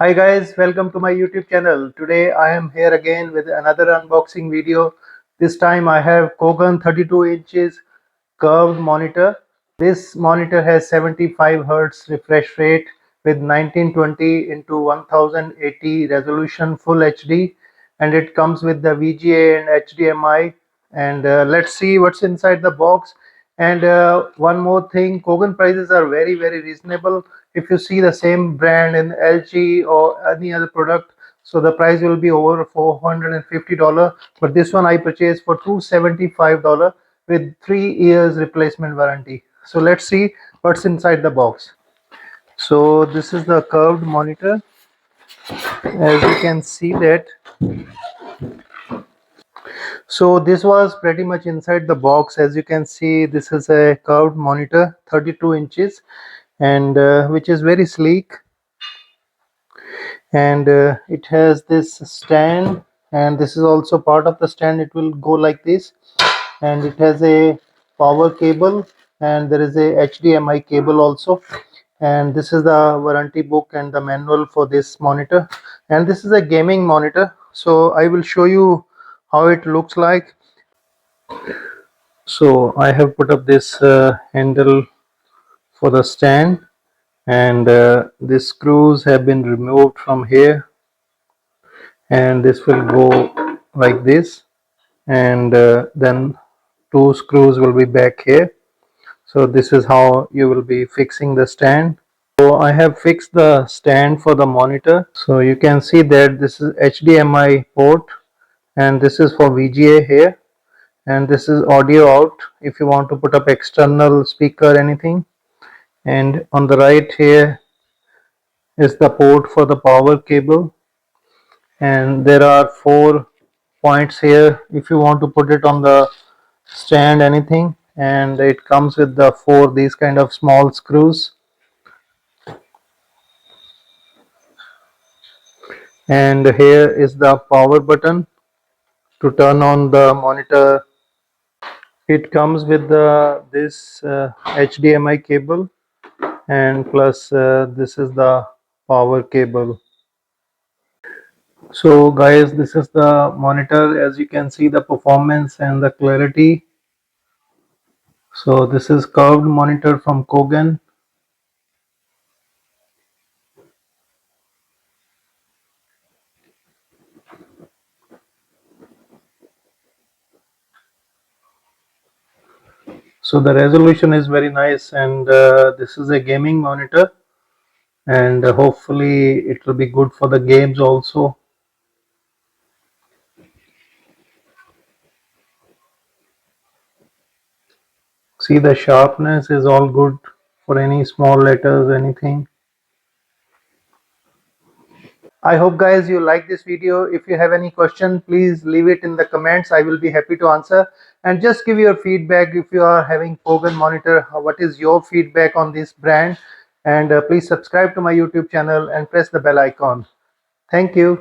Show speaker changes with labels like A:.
A: Hi guys, welcome to my YouTube channel. Today I am here again with another unboxing video. This time I have Kogan 32 inches curved monitor. This monitor has 75 Hz refresh rate with 1920 into 1080 resolution full HD, and it comes with the VGA and HDMI. And let's see what's inside the box. And one more thing, Kogan prices are very reasonable. If you see the same brand in LG or any other product, so the price will be over $450. But this one I purchased for $275 with 3 years replacement warranty. So let's see what's inside the box. So this is the curved monitor. As you can see that, so this was pretty much inside the box. As you can see, this is a curved monitor, 32 inches, and which is very sleek. And it has this stand, and this is also part of the stand. It will go like this, and it has a power cable, and there is a HDMI cable also. And this is the warranty book and the manual for this monitor. And this is a gaming monitor, so I will show you how it looks like. So I have put up this handle for the stand, and the screws have been removed from here, and this will go like this, and then two screws will be back here. So this is how you will be fixing the stand. So I have fixed the stand for the monitor. So you can see that this is HDMI port, and this is for VGA here, and this is audio out if you want to put up external speaker anything. And on the right here is the port for the power cable, and there are 4 points here if you want to put it on the stand anything. And it comes with the four these kind of small screws, and here is the power button to turn on the monitor. It comes with this HDMI cable, and plus this is the power cable. So guys, this is the monitor. As you can see, the performance and the clarity. So this is curved monitor from Kogan. So the resolution is very nice, and this is a gaming monitor, and hopefully it will be good for the games also. See, the sharpness is all good for any small letters, anything. I hope guys you like this video. If you have any question, please leave it in the comments. I will be happy to answer. And just give your feedback if you are having Kogan monitor. What is your feedback on this brand? And please subscribe to my YouTube channel and press the bell icon. Thank you.